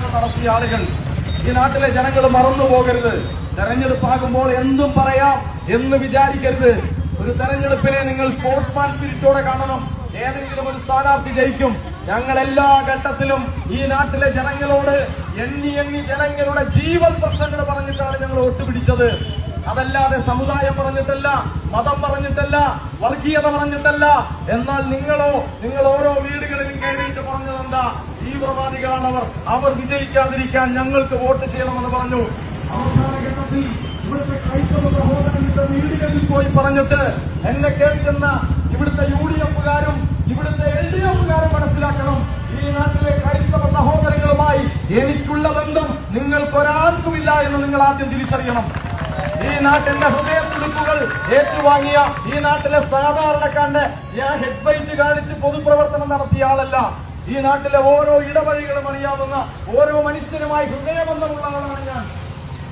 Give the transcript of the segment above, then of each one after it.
പ്രവർത്തനങ്ങൾ നടത്തിയ ആളുകൾ. ഈ നാട്ടിലെ ജനങ്ങൾ മറന്നു പോകരുത്. തെരഞ്ഞെടുപ്പാകുമ്പോൾ എന്തും പറയാം എന്ന് വിചാരിക്കരുത്. ഒരു തെരഞ്ഞെടുപ്പിനെ നിങ്ങൾ സ്പോർട്സ്മാൻ സ്പിരിറ്റോടെ കാണണം. ഏതെങ്കിലും ഒരു സ്ഥാനാർത്ഥി ജയിക്കും. ഞങ്ങൾ എല്ലാ ഘട്ടത്തിലും ഈ നാട്ടിലെ ജനങ്ങളോട് എണ്ണി ജനങ്ങളുടെ ജീവൻ പ്രശ്നങ്ങൾ പറഞ്ഞിട്ടാണ് ഞങ്ങൾ വോട്ട് പിടിച്ചത്. അതല്ലാതെ സമുദായം പറഞ്ഞിട്ടല്ല, മതം പറഞ്ഞിട്ടല്ല, വർഗീയത പറഞ്ഞിട്ടല്ല. എന്നാൽ നിങ്ങൾ ഓരോ വീടുകളിലും കയറിയിട്ട് പറഞ്ഞതെന്താ? തീവ്രവാദികളാണവർ, അവർ വിജയിക്കാതിരിക്കാൻ ഞങ്ങൾക്ക് വോട്ട് ചെയ്യണമെന്ന് പറഞ്ഞു. അവസാന ഘട്ടത്തിൽ ഇവിടുത്തെ ക്രൈസ്തവ സഹോദരങ്ങളുടെ വീടുകളിൽ പോയി പറഞ്ഞിട്ട് എന്നെ കേൾക്കുന്ന ഇവിടുത്തെ UDFകാരും ഇവിടുത്തെ LDFകാരും മനസ്സിലാക്കണം, ഈ നാട്ടിലെ ക്രൈസ്തവ സഹോദരങ്ങളുമായി എനിക്കുള്ള ബന്ധം നിങ്ങൾക്കൊരാൾക്കുമില്ല എന്ന് നിങ്ങൾ ആദ്യം തിരിച്ചറിയണം. ഈ നാട്ടിന്റെ ഹൃദയത്തുടിപ്പുകൾ ഏറ്റുവാങ്ങിയ ഈ നാട്ടിലെ സാധാരണക്കാരന്റെ ഞാൻ ഹെഡ് ബൈറ്റ് കാണിച്ച് പൊതുപ്രവർത്തനം നടത്തിയ ആളല്ല. ഈ നാട്ടിലെ ഓരോ ഇടവഴികളും അറിയാവുന്ന ഓരോ മനുഷ്യനുമായി ഹൃദയബന്ധമുള്ള ആളാണ് ഞാൻ.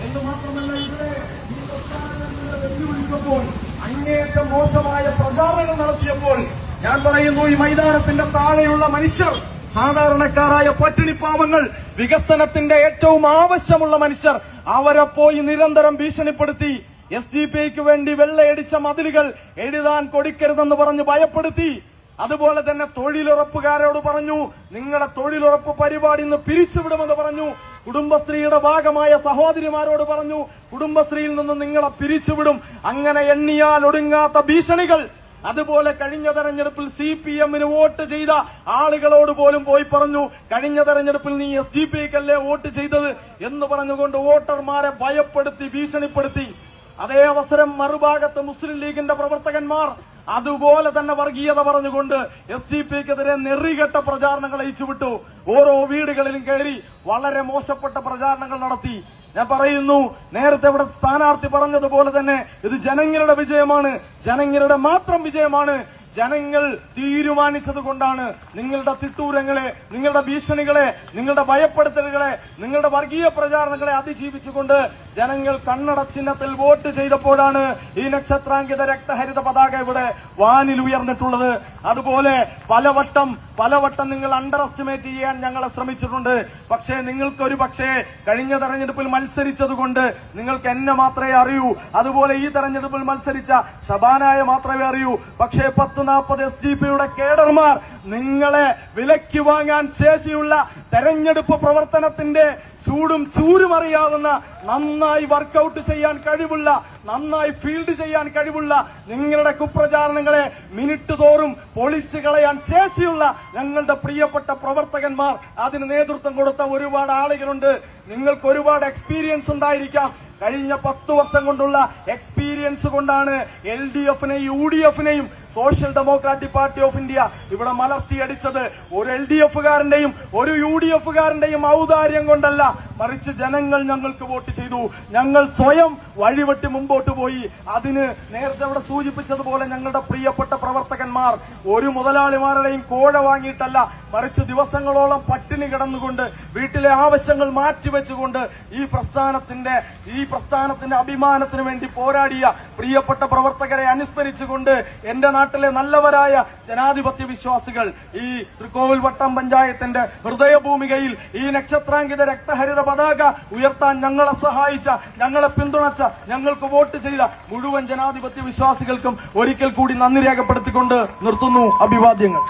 എന്ന് മാത്രമല്ല, ഇവിടെ ഈ പ്രസ്ഥാനങ്ങളുടെ വെല്ലുവിളിച്ചപ്പോൾ അങ്ങേയറ്റം മോശമായ പ്രചാരണങ്ങൾ നടത്തിയപ്പോൾ ഞാൻ പറയുന്നു, ഈ മൈതാനത്തിന്റെ താഴെയുള്ള മനുഷ്യർ, സാധാരണക്കാരായ പട്ടിണിപ്പാവങ്ങൾ, വികസനത്തിന്റെ ഏറ്റവും ആവശ്യമുള്ള മനുഷ്യർ, അവരെ പോയി നിരന്തരം ഭീഷണിപ്പെടുത്തി. SDPIക്ക് വേണ്ടി വെള്ളയടിച്ച മതിലുകൾ എഴുതാൻ കൊടുക്കരുതെന്ന് പറഞ്ഞ് ഭയപ്പെടുത്തി. അതുപോലെ തന്നെ തൊഴിലുറപ്പുകാരോട് പറഞ്ഞു, നിങ്ങളുടെ തൊഴിലുറപ്പ് പരിപാടി ഇന്ന് പിരിച്ചുവിടുമെന്ന് പറഞ്ഞു. കുടുംബശ്രീയുടെ ഭാഗമായ സഹോദരിമാരോട് പറഞ്ഞു, കുടുംബശ്രീയിൽ നിന്ന് നിങ്ങളെ പിരിച്ചുവിടും. അങ്ങനെ എണ്ണിയാൽ ഒടുങ്ങാത്ത ഭീഷണികൾ. അതുപോലെ കഴിഞ്ഞ തെരഞ്ഞെടുപ്പിൽ CPMന് വോട്ട് ചെയ്ത ആളുകളോട് പോലും പോയി പറഞ്ഞു, കഴിഞ്ഞ തെരഞ്ഞെടുപ്പിൽ നീ SDPIക്കല്ലേ വോട്ട് ചെയ്തത് എന്ന് പറഞ്ഞുകൊണ്ട് വോട്ടർമാരെ ഭയപ്പെടുത്തി, ഭീഷണിപ്പെടുത്തി. അതേ അവസരം മറുഭാഗത്ത് മുസ്ലിം ലീഗിന്റെ പ്രവർത്തകന്മാർ അതുപോലെ തന്നെ വർഗീയത പറഞ്ഞുകൊണ്ട് SDPIക്കെതിരെ നെറികെട്ട പ്രചാരണങ്ങൾ അയച്ചുവിട്ടു. ഓരോ വീടുകളിലും കയറി വളരെ മോശപ്പെട്ട പ്രചാരണങ്ങൾ നടത്തി. ഞാൻ പറയുന്നു, നേരത്തെ ഇവിടെ സ്ഥാനാർത്ഥി പറഞ്ഞതുപോലെ തന്നെ ഇത് ജനങ്ങളുടെ വിജയമാണ്, ജനങ്ങളുടെ മാത്രം വിജയമാണ്. ജനങ്ങൾ തീരുമാനിച്ചത് കൊണ്ടാണ് നിങ്ങളുടെ തിട്ടൂരങ്ങളെ, നിങ്ങളുടെ ഭീഷണികളെ, നിങ്ങളുടെ ഭയപ്പെടുത്തലുകളെ, നിങ്ങളുടെ വർഗീയ പ്രചാരണങ്ങളെ അതിജീവിച്ചുകൊണ്ട് ജനങ്ങൾ കണ്ണട ചിഹ്നത്തിൽ വോട്ട് ചെയ്തപ്പോഴാണ് ഈ നക്ഷത്രാങ്കിത രക്തഹരിത പതാക ഇവിടെ വാനിൽ ഉയർന്നിട്ടുള്ളത്. അതുപോലെ പലവട്ടം നിങ്ങൾ അണ്ടർ എസ്റ്റിമേറ്റ് ചെയ്യാൻ ഞങ്ങളെ ശ്രമിച്ചിട്ടുണ്ട്. പക്ഷേ നിങ്ങൾക്കൊരു പക്ഷേ കഴിഞ്ഞ തെരഞ്ഞെടുപ്പിൽ മത്സരിച്ചതുകൊണ്ട് നിങ്ങൾക്ക് എന്നെ മാത്രമേ അറിയൂ, അതുപോലെ ഈ തെരഞ്ഞെടുപ്പിൽ മത്സരിച്ച ഷബാനായെ മാത്രമേ അറിയൂ. പക്ഷേ 10-40 SDPIയുടെ കേഡർമാർ നിങ്ങളെ വിലയ്ക്ക് വാങ്ങാൻ ശേഷിയുള്ള തെരഞ്ഞെടുപ്പ് പ്രവർത്തനത്തിന്റെ ചൂടും ചൂരും അറിയാവുന്ന, നന്നായി വർക്കൌട്ട് ചെയ്യാൻ കഴിവുള്ള, നന്നായി ഫീൽഡ് ചെയ്യാൻ കഴിവുള്ള, നിങ്ങളുടെ കുപ്രചാരണങ്ങളെ മിനിറ്റ് തോറും പൊളിച്ചു കളയാൻ ശേഷിയുള്ള ഞങ്ങളുടെ പ്രിയപ്പെട്ട പ്രവർത്തകന്മാർ, അതിന് നേതൃത്വം കൊടുത്ത ഒരുപാട് ആളുകളുണ്ട്. നിങ്ങൾക്ക് ഒരുപാട് എക്സ്പീരിയൻസ് ഉണ്ടായിരിക്കാം. കഴിഞ്ഞ 10 വർഷം കൊണ്ടുള്ള എക്സ്പീരിയൻസ് കൊണ്ടാണ് LDFനെയും UDFനെയും social democratic party of India ഇവിടെ മലർത്തിയടിച്ചത്. ഒരു LDFകാരന്റെയും ഒരു UDFകാരന്റെയും ഔദാര്യം കൊണ്ടല്ല, മറിച്ച് ജനങ്ങൾ ഞങ്ങൾക്ക് വോട്ട് ചെയ്തു. ഞങ്ങൾ സ്വയം വഴിവെട്ടി മുമ്പോട്ട് പോയി. അതിന് നേരത്തെ ഇവിടെ സൂചിപ്പിച്ചതുപോലെ ഞങ്ങളുടെ പ്രിയപ്പെട്ട പ്രവർത്തകന്മാർ ഒരു മുതലാളിമാരുടെയും കോഴ വാങ്ങിയിട്ടല്ല, മറിച്ച് ദിവസങ്ങളോളം പട്ടിണി കിടന്നുകൊണ്ട് വീട്ടിലെ ആവശ്യങ്ങൾ മാറ്റിവെച്ചുകൊണ്ട് ഈ പ്രസ്ഥാനത്തിന്റെ അഭിമാനത്തിന് വേണ്ടി പോരാടിയ പ്രിയപ്പെട്ട പ്രവർത്തകരെ അനുസ്മരിച്ചുകൊണ്ട് എന്റെ നാട്ടിലെ നല്ലവരായ ജനാധിപത്യ വിശ്വാസികൾ ഈ തൃക്കോവിൽവട്ടം പഞ്ചായത്തിന്റെ ഹൃദയഭൂമികയിൽ ഈ നക്ഷത്രാങ്കിത രക്തഹരിത പതാക ഉയർത്താൻ ഞങ്ങളെ സഹായിച്ച, ഞങ്ങളെ പിന്തുണച്ച, ഞങ്ങൾക്ക് വോട്ട് ചെയ്ത മുഴുവൻ ജനാധിപത്യ വിശ്വാസികൾക്കും ഒരിക്കൽ കൂടി നന്ദി രേഖപ്പെടുത്തിക്കൊണ്ട് നിർത്തുന്നു. അഭിവാദ്യങ്ങൾ.